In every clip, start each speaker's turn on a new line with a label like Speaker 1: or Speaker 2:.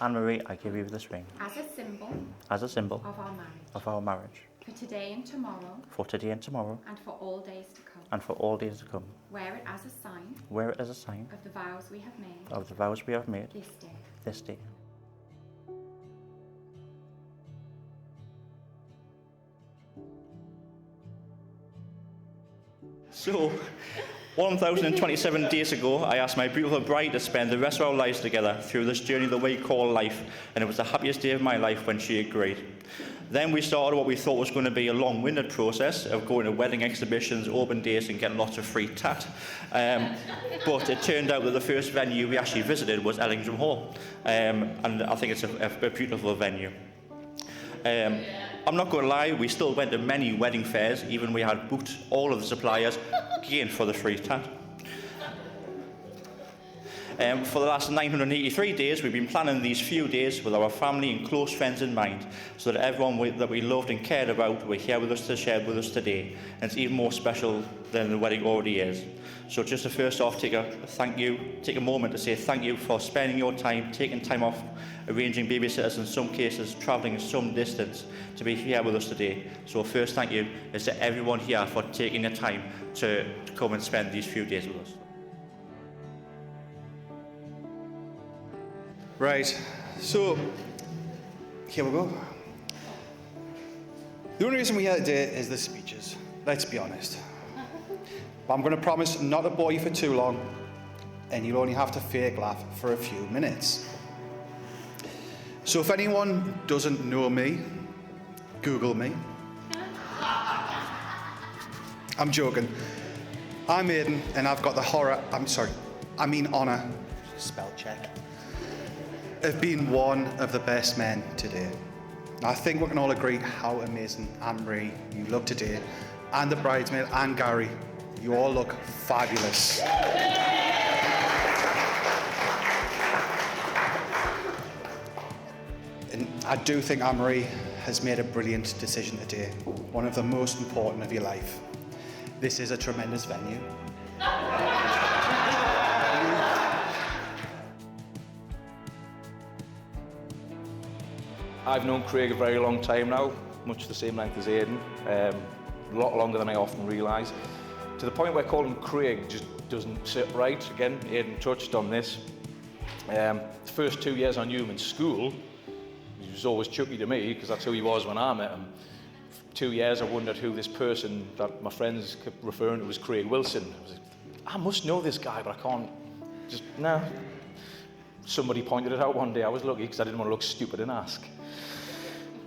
Speaker 1: Anne-Marie, I give you this ring.
Speaker 2: As a symbol
Speaker 1: Of our marriage.
Speaker 2: For today and tomorrow.
Speaker 1: For today and tomorrow.
Speaker 2: And for all days to come.
Speaker 1: And for all days to come.
Speaker 2: Wear it as a sign.
Speaker 1: Wear it as a sign.
Speaker 2: Of the vows we have made.
Speaker 1: Of the vows we have made.
Speaker 2: This day.
Speaker 1: So, 1,027 days ago, I asked my beautiful bride to spend the rest of our lives together through this journey that we call life, and it was the happiest day of my life when she agreed. Then we started what we thought was going to be a long-winded process of going to wedding exhibitions, open days, and getting lots of free tat. But it turned out that the first venue we actually visited was Ellingham Hall, and I think it's a beautiful venue. I'm not going to lie, we still went to many wedding fairs, even we had booked all of the suppliers, again for the free tat. For the last 983 days, we've been planning these few days with our family and close friends in mind, so that everyone that we loved and cared about were here with us to share with us today, and it's even more special than the wedding already is. So just to first off take a moment to say thank you for spending your time, taking time off, arranging babysitters, in some cases travelling some distance to be here with us today. So first thank you is to everyone here for taking the time to come and spend these few days with us.
Speaker 3: Right, so here we go. The only reason we're here today is the speeches, let's be honest. But I'm going to promise not to bore you for too long, and you'll only have to fake laugh for a few minutes. So if anyone doesn't know me, Google me. I'm joking. I'm Aidan, and I've got the honour, spell check, of being one of the best men today. I think we can all agree how amazing Anne-Marie you look today, and the bridesmaid, and Gary, you all look fabulous. And I do think Anne-Marie has made a brilliant decision today, one of the most important of your life. This is a tremendous venue.
Speaker 4: I've known Craig a very long time now, much the same length as Aidan, a lot longer than I often realise. To the point where calling him Craig just doesn't sit right. Again, Aidan touched on this. The first 2 years I knew him in school, he was always Chucky to me, because that's who he was when I met him. For 2 years I wondered who this person that my friends kept referring to was Craig Wilson. I was like, I must know this guy, but I can't, no. Somebody pointed it out one day. I was lucky because I didn't want to look stupid and ask.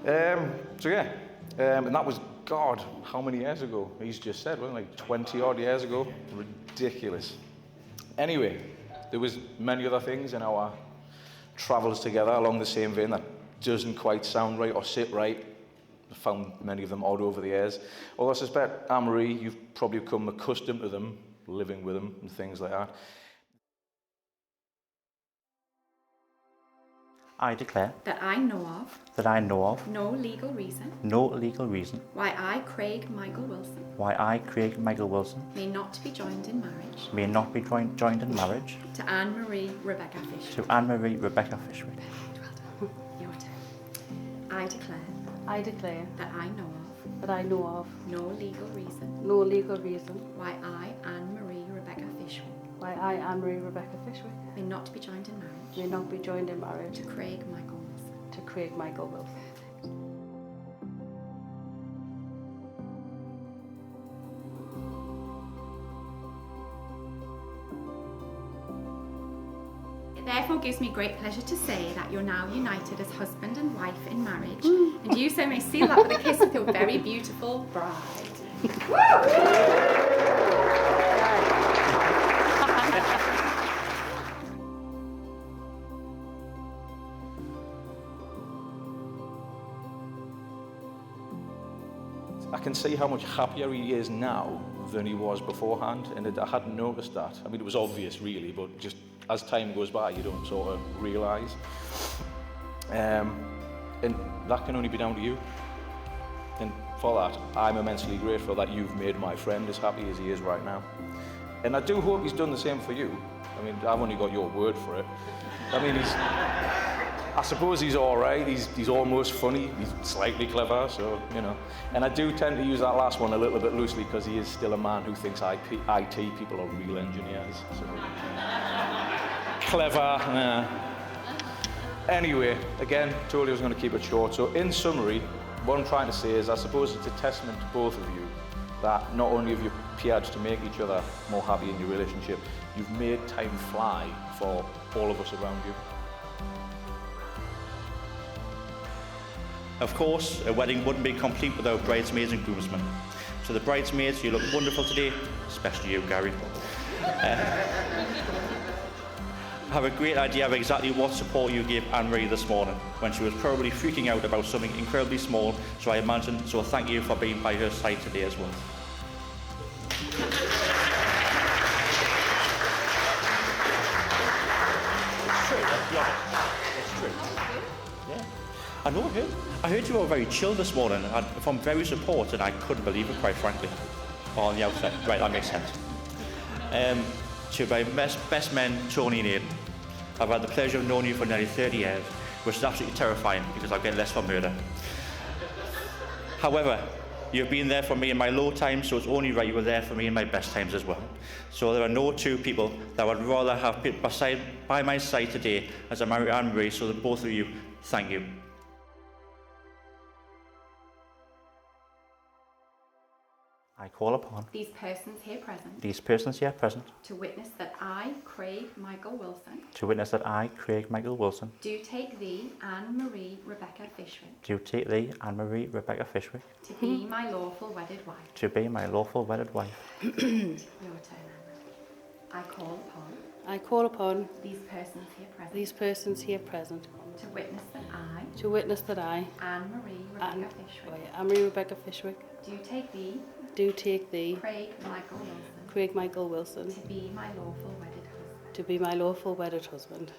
Speaker 4: And that was, God, how many years ago? He's just said, wasn't it, like 20 odd years ago? Ridiculous. Anyway, there was many other things in our travels together along the same vein that doesn't quite sound right or sit right. I found many of them odd over the years. Although I suspect, Anne-Marie, you've probably become accustomed to them, living with them and things like that.
Speaker 1: I declare
Speaker 2: that I know of
Speaker 1: no legal reason
Speaker 2: why I, Craig Michael Wilson, may not be joined in marriage to Anne-Marie Rebecca Fishwick. Your turn. I declare that I know of no legal reason why I, Anne-Marie Rebecca Fishwick, may not be joined in marriage to Craig Michael Wilson. It therefore gives me great pleasure to say that you're now united as husband and wife in marriage, and you so may seal that with a kiss with your very beautiful bride.
Speaker 4: I can see how much happier he is now than he was beforehand, and I hadn't noticed that. I mean, it was obvious really, but just as time goes by, you don't sort of realise. And that can only be down to you. And for that, I'm immensely grateful that you've made my friend as happy as he is right now. And I do hope he's done the same for you. I mean, I've only got your word for it. I mean, I suppose he's all right. He's almost funny. He's slightly clever, so, you know. And I do tend to use that last one a little bit loosely because he is still a man who thinks IT people are real engineers. So. Clever. Anyway, again, told you I was going to keep it short. So in summary, what I'm trying to say is I suppose it's a testament to both of you that not only have you appeared to make each other more happy in your relationship, you've made time fly for all of us around you.
Speaker 1: Of course, a wedding wouldn't be complete without bridesmaids and groomsmen. So the bridesmaids, you look wonderful today, especially you, Gary. I have a great idea of exactly what support you gave Anne-Marie this morning when she was probably freaking out about something incredibly small, so thank you for being by her side today as well. It's true, let's be honest. It's true. Yeah. I heard you were very chill this morning, and from very support, and I couldn't believe it, quite frankly. On the outset. Right, that makes sense. To my best men, Tony and Aidan. I've had the pleasure of knowing you for nearly 30 years, which is absolutely terrifying because I'll get less for murder. However, you've been there for me in my low times, so it's only right you were there for me in my best times as well. So there are no two people that I would rather have by my side today as I marry Anne-Marie, so that both of you, thank you. I call upon
Speaker 2: these persons here present
Speaker 1: to
Speaker 2: witness that I, Craig Michael Wilson,
Speaker 1: do
Speaker 2: take thee, Anne-Marie Rebecca Fishwick, to be my lawful wedded wife. Your turn, Anne-Marie. I call upon these persons here present to witness that I, Anne-Marie Rebecca Fishwick, do take thee, Craig Michael Wilson, to be my lawful wedded husband.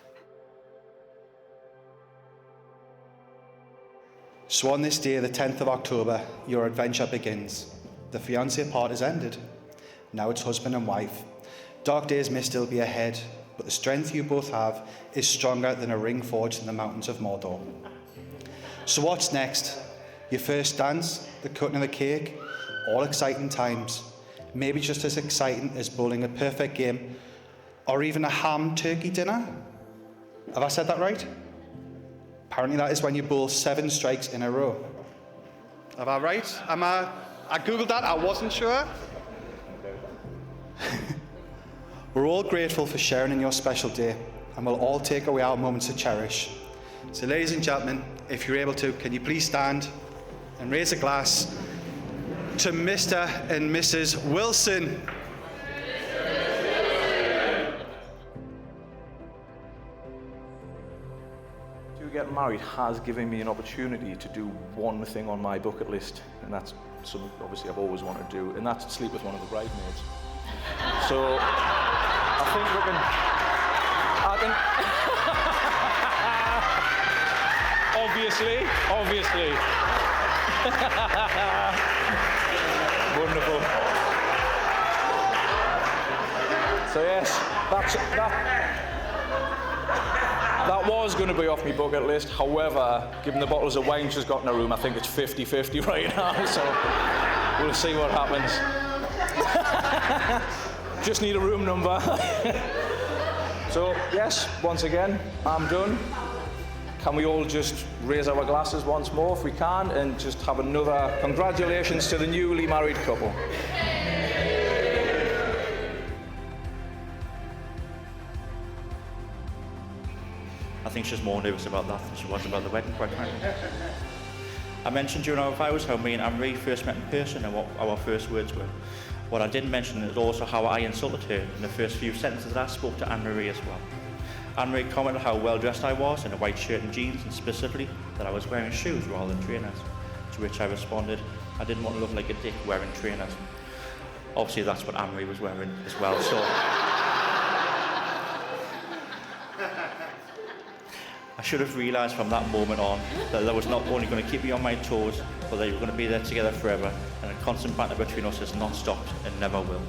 Speaker 3: So on this day, the 10th of October, your adventure begins. The fiancé part is ended. Now it's husband and wife. Dark days may still be ahead, but the strength you both have is stronger than a ring forged in the mountains of Mordor. So what's next? Your first dance, the cutting of the cake, all exciting times. Maybe just as exciting as bowling a perfect game, or even a ham turkey dinner. Have I said that right? Apparently that is when you bowl 7 strikes in a row. Am I right? I googled that, I wasn't sure. We're all grateful for sharing in your special day, and we'll all take away our moments to cherish. So ladies and gentlemen, if you're able to, can you please stand and raise a glass to Mr. and Mrs. Wilson.
Speaker 4: Getting married has given me an opportunity to do one thing on my bucket list, and that's something obviously I've always wanted to do, and that's to sleep with one of the bridesmaids. So I think obviously. Wonderful. So yes, that was going to be off my bucket list. However, given the bottles of wine she's got in her room, I think it's 50-50 right now, so we'll see what happens. Just need a room number. So, yes, once again, I'm done. Can we all just raise our glasses once more if we can, and just have another congratulations to the newly married couple.
Speaker 1: I think she's more nervous about that than she was about the wedding, quite frankly. I mentioned during our vows how me and Anne-Marie first met in person and what our first words were. What I didn't mention is also how I insulted her in the first few sentences that I spoke to Anne-Marie as well. Anne-Marie commented how well dressed I was in a white shirt and jeans, and specifically that I was wearing shoes rather than trainers. To which I responded, I didn't want to look like a dick wearing trainers. Obviously that's what Anne-Marie was wearing as well, so... I should have realised from that moment on that that was not only going to keep me on my toes, but that we were going to be there together forever, and a constant banter between us has not stopped and never will.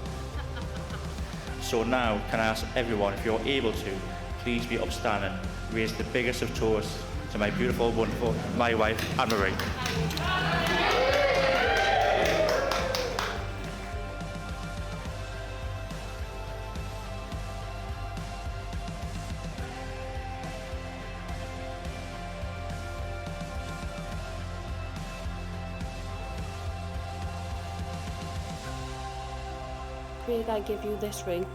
Speaker 1: So now, can I ask everyone, if you're able to, please be upstanding, raise the biggest of toasts, to my beautiful, wonderful, my wife, Anne-Marie.
Speaker 2: Craig, I give you this ring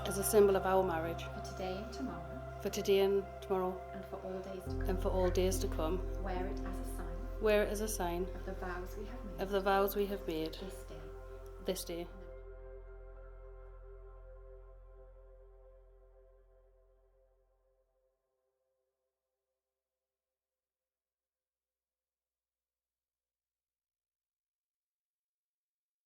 Speaker 2: as a symbol of our marriage. For today and tomorrow. For today and tomorrow. And for all days to come. And for all days to come. Wear it as a sign. Wear it as a sign. Of the vows we have made. Of the vows we have made. This day. This day.